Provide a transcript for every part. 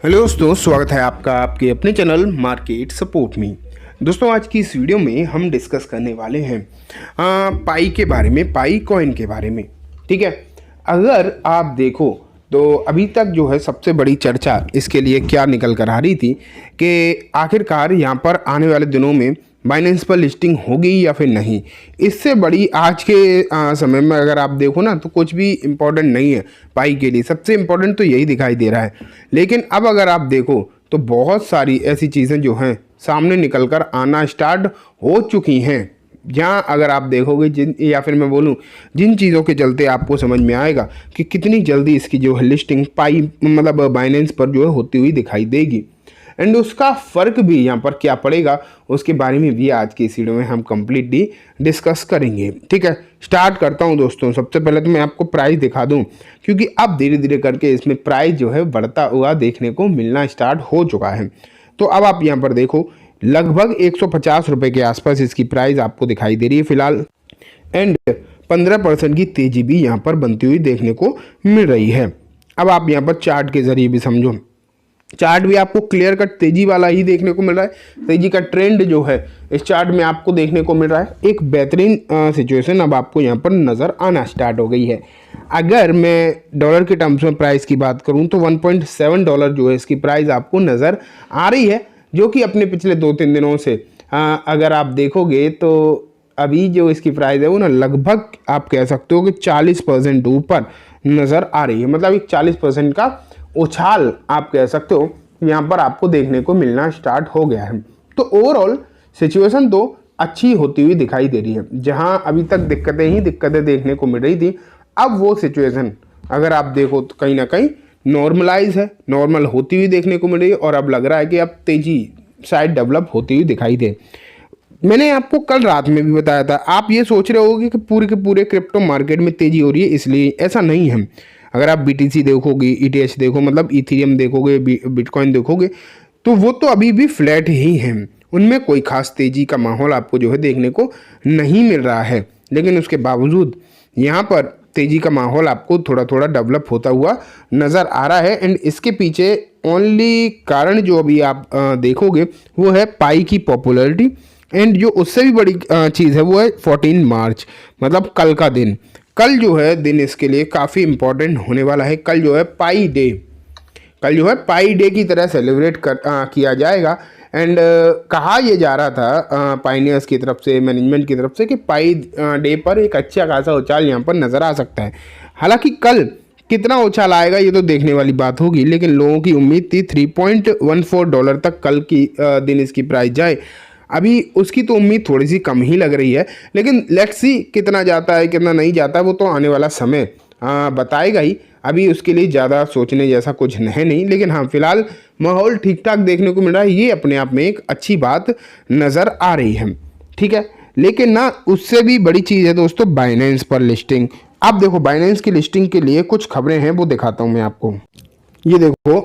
Hello दोस्तों, स्वागत है आपका आपके अपने चैनल मार्केट सपोर्ट में। दोस्तों, आज की इस वीडियो में हम डिस्कस करने वाले हैं पाई के बारे में, पाई कॉइन के बारे में। ठीक है, अगर आप देखो तो अभी तक जो है सबसे बड़ी चर्चा इसके लिए क्या निकल कर आ रही थी कि आखिरकार यहाँ पर आने वाले दिनों में बाइनेंस पर लिस्टिंग होगी या फिर नहीं। इससे बड़ी आज के समय में अगर आप देखो ना तो कुछ भी इम्पोर्टेंट नहीं है पाई के लिए। सबसे इम्पोर्टेंट तो यही दिखाई दे रहा है। लेकिन अब अगर आप देखो तो बहुत सारी ऐसी चीज़ें जो हैं सामने निकल कर आना स्टार्ट हो चुकी हैं, जहाँ अगर आप देखोगे जिन, या फिर मैं बोलूँ जिन चीज़ों के चलते आपको समझ में आएगा कि कितनी जल्दी इसकी जो है लिस्टिंग पाई मतलब बाइनेंस पर जो है होती हुई दिखाई देगी, एंड उसका फ़र्क भी यहाँ पर क्या पड़ेगा उसके बारे में भी आज की इस वीडियो में हम कंप्लीटली डिस्कस करेंगे। ठीक है, स्टार्ट करता हूँ दोस्तों। सबसे पहले तो मैं आपको प्राइस दिखा दूँ, क्योंकि अब धीरे धीरे करके इसमें प्राइस जो है बढ़ता हुआ देखने को मिलना स्टार्ट हो चुका है। तो अब आप यहाँ पर देखो लगभग 150 रुपये के आसपास इसकी प्राइस आपको दिखाई दे रही है फिलहाल, एंड 15% की तेज़ी भी यहाँ पर बनती हुई देखने को मिल रही है। अब आप यहाँ पर चार्ट के ज़रिए भी समझो, चार्ट भी आपको क्लियर कट तेजी वाला ही देखने को मिल रहा है। तेजी का ट्रेंड जो है इस चार्ट में आपको देखने को मिल रहा है। एक बेहतरीन सिचुएशन अब आपको यहाँ पर नज़र आना स्टार्ट हो गई है। अगर मैं डॉलर के टर्म्स में प्राइस की बात करूँ तो 1.7 डॉलर जो है इसकी प्राइस आपको नज़र आ रही है, जो कि अपने पिछले 2-3 दिनों से अगर आप देखोगे तो अभी जो इसकी प्राइस है वो ना लगभग आप कह सकते हो कि 40% ऊपर नज़र आ रही है। मतलब एक 40% का उछाल आप कह सकते हो यहाँ पर आपको देखने को मिलना स्टार्ट हो गया है। तो ओवरऑल सिचुएशन तो अच्छी होती हुई दिखाई दे रही है। जहाँ अभी तक दिक्कतें देखने को मिल रही थी, अब वो सिचुएशन अगर आप देखो तो कहीं ना कहीं नॉर्मलाइज है, नॉर्मल होती हुई देखने को मिल रही है, और अब लग रहा है कि अब तेजी शायद डेवलप होती हुई दिखाई दे। मैंने आपको कल रात में भी बताया था, आप ये सोच रहे होगे कि पूरे के पूरे क्रिप्टो मार्केट में तेजी हो रही है, इसलिए ऐसा नहीं है। अगर आप BTC देखोगे, ETH देखो, मतलब इथेरियम देखोगे, बिटकॉइन देखोगे, तो वो तो अभी भी फ्लैट ही हैं। उनमें कोई खास तेज़ी का माहौल आपको जो है देखने को नहीं मिल रहा है। लेकिन उसके बावजूद यहाँ पर तेज़ी का माहौल आपको थोड़ा थोड़ा डेवलप होता हुआ नज़र आ रहा है। एंड इसके पीछे ओनली कारण जो अभी आप देखोगे वो है पाई की पॉपुलैरिटी, एंड जो उससे भी बड़ी चीज़ है वो है 14 मार्च, मतलब कल का दिन। कल जो है दिन इसके लिए काफ़ी इम्पोर्टेंट होने वाला है। कल जो है पाई डे, कल जो है पाई डे की तरह सेलिब्रेट किया जाएगा। एंड कहा यह जा रहा था पाइनियर्स की तरफ से, मैनेजमेंट की तरफ से, कि पाई डे पर एक अच्छा खासा उछाल यहाँ पर नज़र आ सकता है। हालांकि कल कितना उछाल आएगा ये तो देखने वाली बात होगी, लेकिन लोगों की उम्मीद थी 3.14 डॉलर तक कल की दिन इसकी प्राइस जाए। अभी उसकी तो उम्मीद थोड़ी सी कम ही लग रही है, लेकिन लेट्स सी कितना जाता है कितना नहीं जाता है वो तो आने वाला समय बताएगा ही। अभी उसके लिए ज़्यादा सोचने जैसा कुछ है नहीं, लेकिन हाँ फिलहाल माहौल ठीक ठाक देखने को मिल रहा है। ये अपने आप में एक अच्छी बात नज़र आ रही है। ठीक है, लेकिन ना उससे भी बड़ी चीज़ है दोस्तों बाइनेंस पर लिस्टिंग। आप देखो बाइनेंस की लिस्टिंग के लिए कुछ खबरें हैं, वो दिखाता हूँ मैं आपको। ये देखो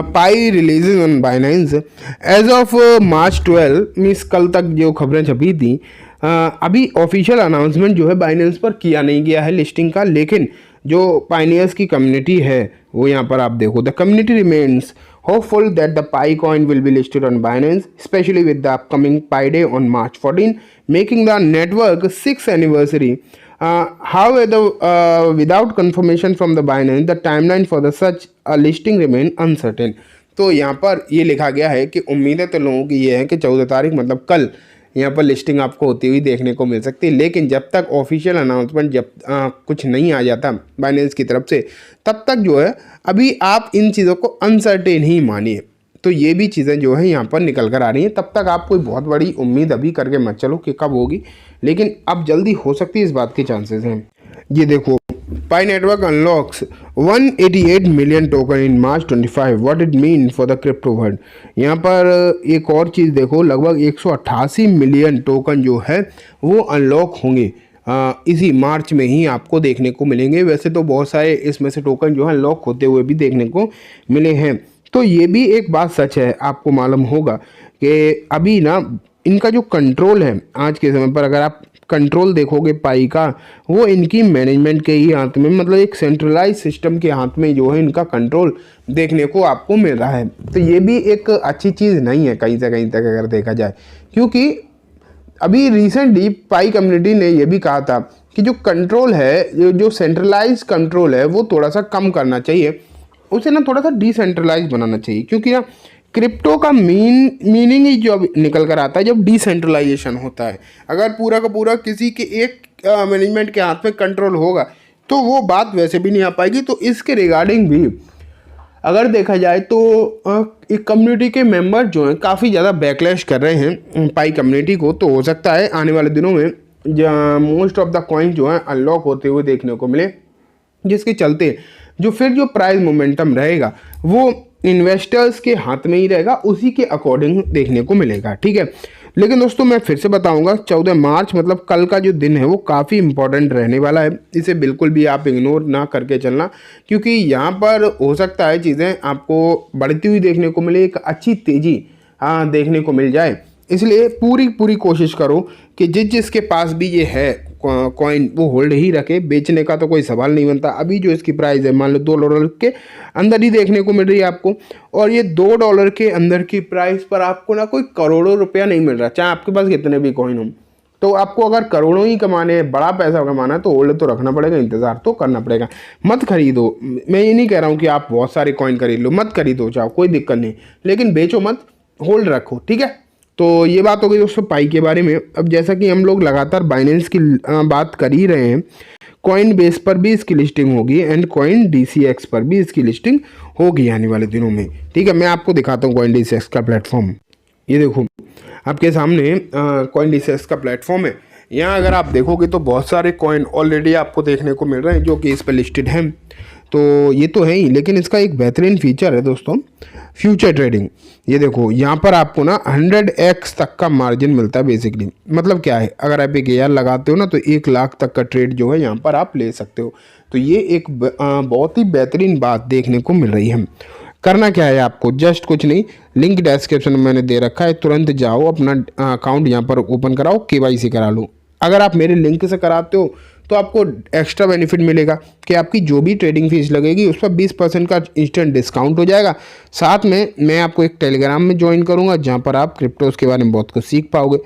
Pi releases on Binance as of March 12, means कल तक जो खबरें छपी थी, अभी ऑफिशियल अनाउंसमेंट जो है बाइनेंस पर किया नहीं गया है लिस्टिंग का। लेकिन जो पाइनियर्स की कम्युनिटी है वो यहाँ पर आप देखो, the community remains hopeful that the pi coin will be listed on Binance specially with the upcoming pi day on March 14 making the network 6th anniversary. However, without confirmation from the Binance, the timeline for the such a listing remain uncertain. तो यहाँ पर ये लिखा गया है कि उम्मीदें तो लोगों की ये है कि 14 तारीख मतलब कल यहाँ पर लिस्टिंग आपको होती हुई देखने को मिल सकती है। लेकिन जब तक ऑफिशियल अनाउंसमेंट जब कुछ नहीं आ जाता बाइनेंस की तरफ से, तब तक जो है अभी आप इन चीज़ों को अनसर्टेन ही मानिए। तो ये भी चीज़ें जो है यहाँ पर निकल कर आ रही हैं। तब तक आप कोई बहुत बड़ी उम्मीद अभी करके मत चलो कि कब होगी, लेकिन अब जल्दी हो सकती है, इस बात के चांसेस हैं। ये देखो Pi network unlocks 188 million token in March 25, what it mean for the crypto world. यहाँ पर एक और चीज़ देखो, लगभग 188 मिलियन टोकन जो है वो अनलॉक होंगे इसी मार्च में ही आपको देखने को मिलेंगे। वैसे तो बहुत सारे इसमें से टोकन जो है अनलॉक होते हुए भी देखने को मिले हैं। तो ये भी एक बात सच है, आपको मालूम होगा कि अभी ना इनका जो कंट्रोल है आज के समय पर, अगर आप कंट्रोल देखोगे पाई का, वो इनकी मैनेजमेंट के ही हाथ में, मतलब एक सेंट्रलाइज सिस्टम के हाथ में जो है इनका कंट्रोल देखने को आपको मिल रहा है। तो ये भी एक अच्छी चीज़ नहीं है कहीं से कहीं तक अगर देखा जाए, क्योंकि अभी रिसेंटली पाई कम्युनिटी ने यह भी कहा था कि जो कंट्रोल है, जो सेंट्रलाइज कंट्रोल है, वो थोड़ा सा कम करना चाहिए, उसे ना थोड़ा सा डिसेंट्रलाइज बनाना चाहिए। क्योंकि ना क्रिप्टो का मीनिंग ही जो निकल कर आता है जब डिसेंट्रलाइजेशन होता है। अगर पूरा का पूरा किसी के एक मैनेजमेंट के हाथ में कंट्रोल होगा तो वो बात वैसे भी नहीं आ पाएगी। तो इसके रिगार्डिंग भी अगर देखा जाए तो एक कम्युनिटी के मेंबर जो हैं काफ़ी ज़्यादा बैकलैश कर रहे हैं पाई कम्युनिटी को। तो हो सकता है आने वाले दिनों में मोस्ट ऑफ द कॉइन जो है अनलॉक होते हुए देखने को मिले, जिसके चलते जो फिर जो प्राइस मोमेंटम रहेगा वो इन्वेस्टर्स के हाथ में ही रहेगा, उसी के अकॉर्डिंग देखने को मिलेगा। ठीक है, लेकिन दोस्तों मैं फिर से बताऊंगा 14 मार्च मतलब कल का जो दिन है वो काफ़ी इंपॉर्टेंट रहने वाला है। इसे बिल्कुल भी आप इग्नोर ना करके चलना, क्योंकि यहाँ पर हो सकता है चीज़ें आपको बढ़ती हुई देखने को मिले, एक अच्छी तेज़ी देखने को मिल जाए। इसलिए पूरी कोशिश करो कि जिसके पास भी ये है कॉइन वो होल्ड ही रखे, बेचने का तो कोई सवाल नहीं बनता। अभी जो इसकी प्राइस है मान लो $2 के अंदर ही देखने को मिल रही है आपको, और ये $2 के अंदर की प्राइस पर आपको ना कोई करोड़ों रुपया नहीं मिल रहा, चाहे आपके पास कितने भी कॉइन हो। तो आपको अगर करोड़ों ही कमाने हैं, बड़ा पैसा कमाना है, तो होल्ड तो रखना पड़ेगा, इंतज़ार तो करना पड़ेगा। मत खरीदो, मैं ये नहीं कह रहा हूँ कि आप बहुत सारे कॉइन खरीद लो, मत खरीदो चाहो कोई दिक्कत नहीं, लेकिन बेचो मत, होल्ड रखो। ठीक है, तो ये बात हो गई दोस्तों पाई के बारे में। अब जैसा कि हम लोग लगातार बाइनेंस की बात कर ही रहे हैं, कॉइन बेस पर भी इसकी लिस्टिंग होगी एंड कॉइन DCX पर भी इसकी लिस्टिंग होगी आने वाले दिनों में। ठीक है, मैं आपको दिखाता हूँ कॉइन DCX का प्लेटफॉर्म। ये देखो आपके सामने कॉइन DCX का प्लेटफॉर्म है। यहाँ अगर आप देखोगे तो बहुत सारे कॉइन ऑलरेडी आपको देखने को मिल रहे हैं जो कि इस पर लिस्टेड हैं। तो ये तो है ही, लेकिन इसका एक बेहतरीन फीचर है दोस्तों, फ्यूचर ट्रेडिंग। ये देखो यहाँ पर आपको ना 100x तक का मार्जिन मिलता है बेसिकली। मतलब क्या है, अगर आप 1000 लगाते हो ना तो 1 लाख तक का ट्रेड जो है यहाँ पर आप ले सकते हो। तो ये एक बहुत ही बेहतरीन बात देखने को मिल रही है। करना क्या है आपको, जस्ट कुछ नहीं, लिंक डिस्क्रिप्शन में मैंने दे रखा है, तुरंत जाओ अपना अकाउंट यहाँ पर ओपन कराओ, KYC करा लो। अगर आप मेरे लिंक से कराते हो तो आपको एक्स्ट्रा बेनिफिट मिलेगा कि आपकी जो भी ट्रेडिंग फीस लगेगी उस पर 20% का इंस्टेंट डिस्काउंट हो जाएगा। साथ में मैं आपको एक टेलीग्राम में ज्वाइन करूंगा जहां पर आप क्रिप्टोज के बारे में बहुत कुछ सीख पाओगे।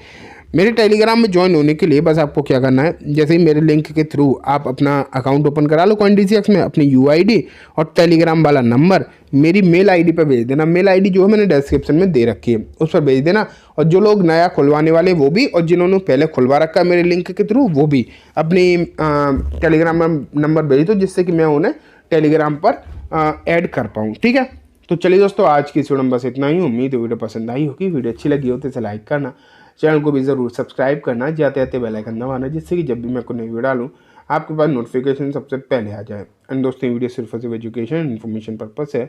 मेरे टेलीग्राम में ज्वाइन होने के लिए बस आपको क्या करना है, जैसे ही मेरे लिंक के थ्रू आप अपना अकाउंट ओपन करा लो कॉइन DCX में, अपनी UID और टेलीग्राम वाला नंबर मेरी मेल ID पर भेज देना। मेल ID जो है मैंने डिस्क्रिप्शन में दे रखी है, उस पर भेज देना। और जो लोग नया खुलवाने वाले वो भी, और जिन्होंने पहले खुलवा रखा है मेरे लिंक के थ्रू वो भी अपनी टेलीग्राम नंबर भेज दो, जिससे कि मैं उन्हें टेलीग्राम पर ऐड कर पाऊँ। ठीक है, तो चलिए दोस्तों आज की इस वीडियो में बस इतना ही। उम्मीद है वीडियो पसंद आई होगी। वीडियो अच्छी लगी हो तो इसे लाइक करना, चैनल को भी ज़रूर सब्सक्राइब करना, जाते जाते बेल आइकन दबाना, जिससे कि जब भी मैं कोई नई वीडियो डालूँ आपके पास नोटिफिकेशन सबसे पहले आ जाए। एंड दोस्तों वीडियो सिर्फ और सिर्फ एजुकेशन इन्फॉर्मेशन पर्पस है,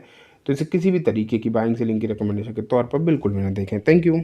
तो इसे किसी भी तरीके की बाइंग सेलिंग की रिकमेंडेशन के तौर पर बिल्कुल भी ना देखें। Thank you.